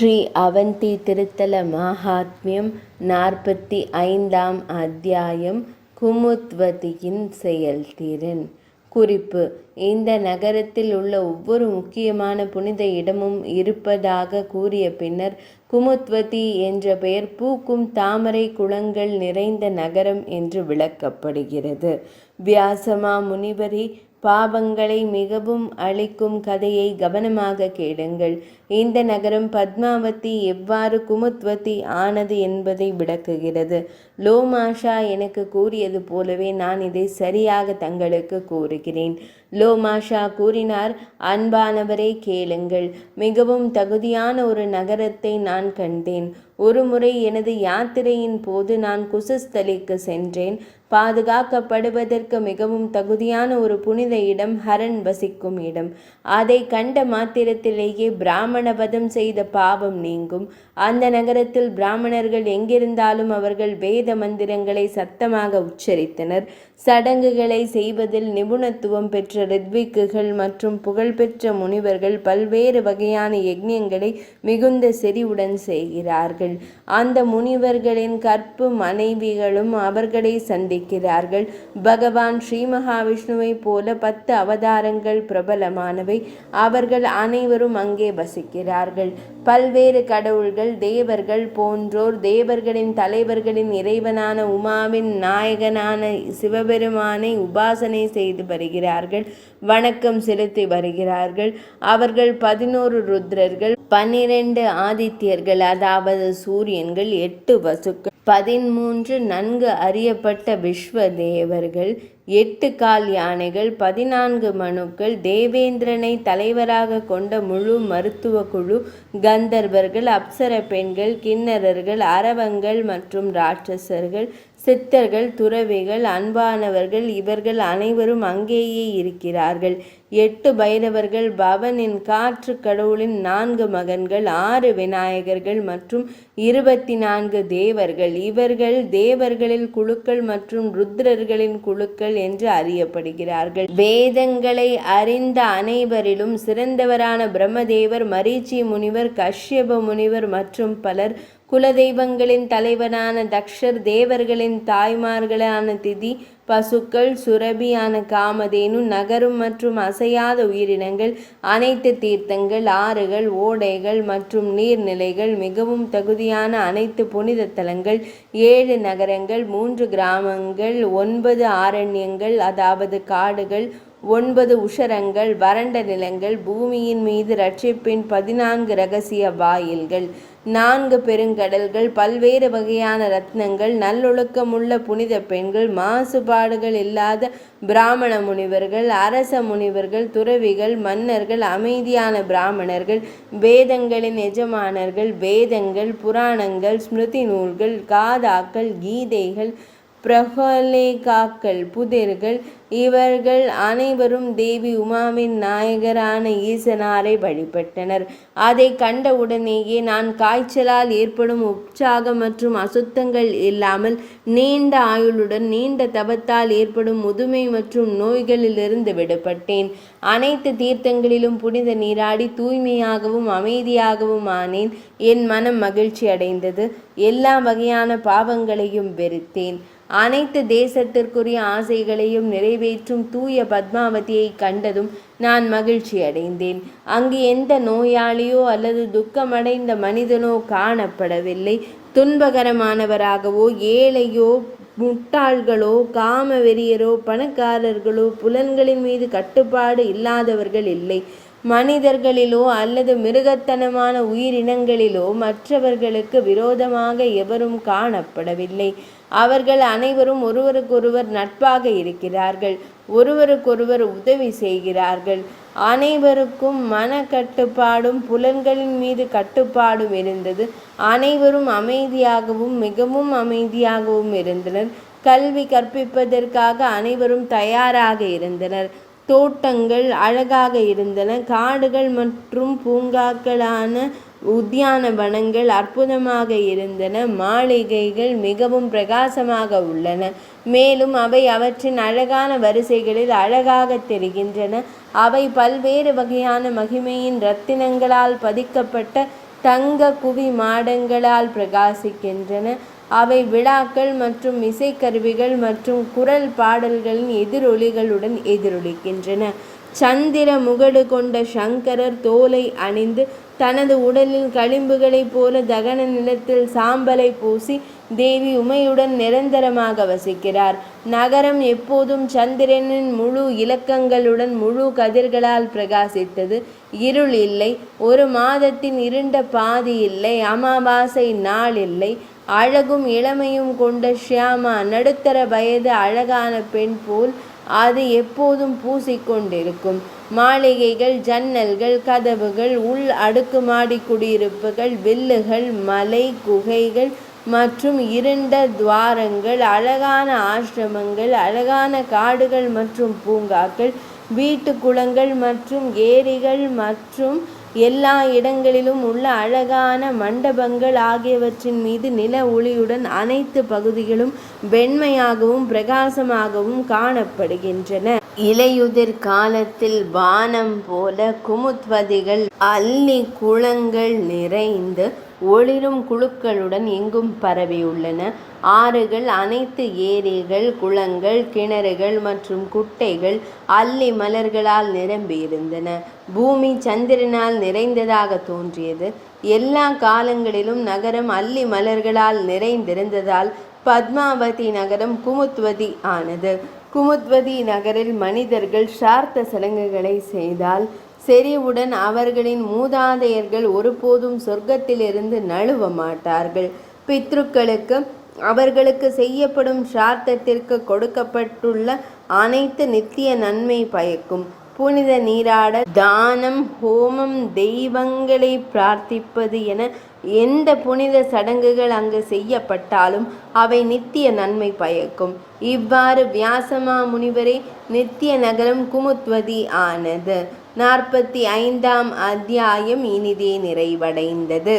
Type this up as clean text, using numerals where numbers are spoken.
ஸ்ரீ அவந்தி திருத்தல மாஹாத்மியம் 45ஆம் அத்தியாயம். குமுத்வதியின் செயல்திறன். குறிப்பு: இந்த நகரத்தில் உள்ள ஒவ்வொரு முக்கியமான புனித இடமும் இருப்பதாக கூறிய பின்னர் குமுத்வதி என்ற பெயர் பூக்கும் தாமரை குளங்கள் நிறைந்த நகரம் என்று விளக்கப்படுகிறது. வியாசமா முனிவரே, பாவங்களை மிகவும் அழிக்கும் கதையை கவனமாக கேளுங்கள். இந்த நகரம் பத்மாவதி எவ்வாறு குமுத்வதி ஆனது என்பதை விளக்குகிறது. லோமாஷா எனக்கு கூறியது போலவே நான் இதை சரியாக தங்களுக்கு கூறுகிறேன். லோமாஷா கூறினார்: அன்பானவரே, கேளுங்கள். மிகவும் தகுதியான ஒரு நகரத்தை நான் கண்டேன். ஒருமுறை எனது யாத்திரையின் போது நான் குசஸ்தலிக்கு சென்றேன். பாதுகாக்கப்படுவதற்கு மிகவும் தகுதியான ஒரு புனித இடம் ஹரன் வசிக்கும் இடம். அதை கண்ட மாத்திரத்திலேயே பிராமணவதம் செய்த பாவம் நீங்கும். அந்த நகரத்தில் பிராமணர்கள் எங்கிருந்தாலும் அவர்கள் வேத மந்திரங்களை சத்தமாக உச்சரித்தனர். சடங்குகளை செய்வதில் நிபுணத்துவம் பெற்ற ரித்விக்குகள் மற்றும் புகழ்பெற்ற முனிவர்கள் பல்வேறு வகையான யக்ஞங்களை மிகுந்த செறிவுடன் செய்கிறார்கள். அந்த முனிவர்களின் கற்பு மனைவிகளும் அவர்களை சந்திக்கிறார்கள். பகவான் ஸ்ரீ மகாவிஷ்ணுவை போல 10 அவதாரங்கள் பிரபலமானவை. அவர்கள் அனைவரும் அங்கே வசிக்கிறார்கள். பல்வேறு கடவுள்கள், தேவர்கள் போன்றோர் தேவர்களின் தலைவர்களின் இறைவனான உமாவின் நாயகனான சிவபெருமானை உபாசனை செய்து வருகிறார்கள், வணக்கம் செலுத்தி வருகிறார்கள். அவர்கள் 11 ருத்ரர்கள், 12 ஆதித்யர்கள், அதாவது சூரியன்கள், 8 வசுக்கள், 13 நன்கு அறியப்பட்ட விஸ்வ தேவர்கள், 8 கால் யானைகள், 14 மனுக்கள், தேவேந்திரனை தலைவராக கொண்ட முழு மருத்துவ குழு, கந்தர்வர்கள், அப்சர பெண்கள், கிண்ணறர்கள், அரவங்கள் மற்றும் ராட்சசர்கள், சித்தர்கள், துறவிகள், அன்பானவர்கள், இவர்கள் அனைவரும் அங்கேயே இருக்கிறார்கள். 8 பைரவர்கள், பவனின் காற்று கடவுளின் 4 மகன்கள், 6 விநாயகர்கள் மற்றும் 24 தேவர்கள். இவர்கள் தேவர்களில் குழுக்கள் மற்றும் ருத்ரர்களின் குழுக்கள் என்று அறியப்படுகிறார்கள். வேதங்களை அறிந்த அனைவரிலும் சிறந்தவரான பிரம்மதேவர், மரீச்சி முனிவர், கஷ்யப முனிவர் மற்றும் பலர், குலதெய்வங்களின் தலைவனான தக்ஷர், தேவர்களின் தாய்மார்களான திதி, பசுக்கள், சுரபியான காமதேனு, நகரும் மற்றும் அசையாத உயிரினங்கள், அனைத்து தீர்த்தங்கள், ஆறுகள், ஓடைகள் மற்றும் நீர்நிலைகள், மிகவும் தகுதியான அனைத்து புனித தலங்கள், 7 நகரங்கள், 3 கிராமங்கள், 9 ஆரண்யங்கள் அதாவது காடுகள், 9 உஷரங்கள், வறண்ட நிலங்கள், பூமியின் மீது ரட்சிப்பின் 14 இரகசிய வாயில்கள், 4 பெருங்கடல்கள், பல்வேறு வகையான ரத்னங்கள், நல்லொழுக்கமுள்ள புனித பெண்கள், மாசுபாடுகள் இல்லாத பிராமண முனிவர்கள், அரச முனிவர்கள், துறவிகள், மன்னர்கள், அமைதியான பிராமணர்கள், வேதங்களின் எஜமானர்கள், வேதங்கள், புராணங்கள், ஸ்மிருதி நூல்கள், காதாக்கள், கீதைகள், பிரகலேகாக்கள், புதிர்கள், இவர்கள் அனைவரும் தேவி உமாவின் நாயகரான ஈசனாரை வழிபட்டனர். அதை கண்டவுடனேயே நான் காய்ச்சலால் ஏற்படும் உற்சாகம் மற்றும் அசுத்தங்கள் இல்லாமல் நீண்ட ஆயுளுடன் நீண்ட தவத்தால் ஏற்படும் முதுமை மற்றும் நோய்களிலிருந்து விடுபட்டேன். அனைத்து தீர்த்தங்களிலும் புனித நீராடி தூய்மையாகவும் அமைதியாகவும் ஆனேன். என் மனம் மகிழ்ச்சி அடைந்தது. எல்லா வகையான பாவங்களையும் வெறுத்தேன். அனைத்து தேசத்திற்குரிய ஆசைகளையும் நிறைவேற்றும் தூய பத்மாவதியை கண்டதும் நான் மகிழ்ச்சி அடைந்தேன். அங்கு எந்த நோயாளியோ அல்லது துக்கமடைந்த மனிதனோ காணப்படவில்லை. துன்பகரமானவராகவோ, ஏழையோ, முட்டாள்களோ, காம வெறியரோ, பணக்காரர்களோ, புலன்களின் மீது கட்டுப்பாடு இல்லாதவர்கள் இல்லை. மனிதர்களிலோ அல்லது மிருகத்தனமான உயிரினங்களிலோ மற்றவர்களுக்கு விரோதமாக எவரும் காணப்படவில்லை. அவர்கள் அனைவரும் ஒருவருக்கொருவர் நட்பாக இருக்கிறார்கள், ஒருவருக்கொருவர் உதவி செய்கிறார்கள். அனைவருக்கும் மன கட்டுப்பாடும் புலன்களின் மீது கட்டுப்பாடும் இருந்தது. அனைவரும் அமைதியாகவும் மிகவும் அமைதியாகவும் இருந்தனர். கல்வி கற்பிப்பதற்காக அனைவரும் தயாராக இருந்தனர். தோட்டங்கள் அழகாக இருந்தன. காடுகள் மற்றும் பூங்காக்களான உத்தியானவனங்கள் அற்புதமாக இருந்தன. மாளிகைகள் மிகவும் பிரகாசமாக உள்ளன. மேலும் அவை அவற்றின் அழகான வரிசைகளில் அழகாக தெரிகின்றன. அவை பல்வேறு வகையான மகிமையின் இரத்தினங்களால் பதிக்கப்பட்ட தங்க குவி மாடங்களால் பிரகாசிக்கின்றன. அவை விழாக்கள் மற்றும் இசைக்கருவிகள் மற்றும் குரல் பாடல்களின் எதிரொலிகளுடன் எதிரொலிக்கின்றன. சந்திர முகடு கொண்ட சங்கரர் தோலை அணிந்து தனது உடலில் களிம்புகளைப் போல தகன நிலத்தில் சாம்பலை பூசி தேவி உமையுடன் நிரந்தரமாக வசிக்கிறார். நகரம் எப்போதும் சந்திரனின் முழு இலக்கங்களுடன் முழு கதிர்களால் பிரகாசித்தது. இருள் இல்லை, ஒரு மாதத்தின் இருண்ட பாதி இல்லை, அமாவாசை நாள் இல்லை. அழகும் இளமையும் கொண்ட ஷியாமா நடுத்தர வயது அழகான பெண் போல் அது எப்போதும் பூசிக்கொண்டிருக்கும். மாளிகைகள், ஜன்னல்கள், கதவுகள், உள் அடுக்குமாடி குடியிருப்புகள், வில்லுகள், மலை குகைகள் மற்றும் இருண்ட துவாரங்கள், அழகான ஆசிரமங்கள், அழகான காடுகள் மற்றும் பூங்காக்கள், வீட்டு குளங்கள் மற்றும் ஏரிகள் மற்றும் எல்லா இடங்களிலும் உள்ள அழகான மண்டபங்கள் ஆகியவற்றின் மீது நில ஒளியுடன் அனைத்து பகுதிகளும் வெண்மையாகவும் பிரகாசமாகவும் காணப்படுகின்றன. இலையுதிர் காலத்தில் வானம் போல குமுத்வதிகள் அல்லி குளங்கள் நிறைந்து ஒளிரும் குழுக்களுடன் எங்கும் பரவியுள்ளன. ஆறுகள், அனைத்து ஏரிகள், குளங்கள், கிணறுகள் மற்றும் குட்டைகள் அல்லி மலர்களால் நிரம்பியிருந்தன. பூமி சந்திரனால் நிறைந்ததாக தோன்றியது. எல்லா காலங்களிலும் நகரம் அல்லி மலர்களால் நிறைந்திருந்ததால் பத்மாவதி நகரம் குமுத்வதி ஆனது. குமுத்வதி நகரில் மனிதர்கள் சார்த்த சடங்குகளை செய்தால் செறிவுடன் அவர்களின் மூதாதையர்கள் ஒருபோதும் சொர்க்கத்திலிருந்து நழுவ மாட்டார்கள். பித்ருக்களுக்கு அவர்களுக்கு செய்யப்படும் சார்த்தத்திற்கு கொடுக்கப்பட்டுள்ள அனைத்து நித்திய நன்மை பயக்கும். புனித நீராட, தானம், ஹோமம், தெய்வங்களை பிரார்த்திப்பது என எந்த புனித சடங்குகள் அங்கு செய்யப்பட்டாலும் அவை நித்திய நன்மை பயக்கும். இவ்வாறு வியாசமா முனிவரே நித்திய நகரம் குமுத்வதி ஆனது. 45ஆம் அத்தியாயம் இனிதே நிறைவடைந்தது.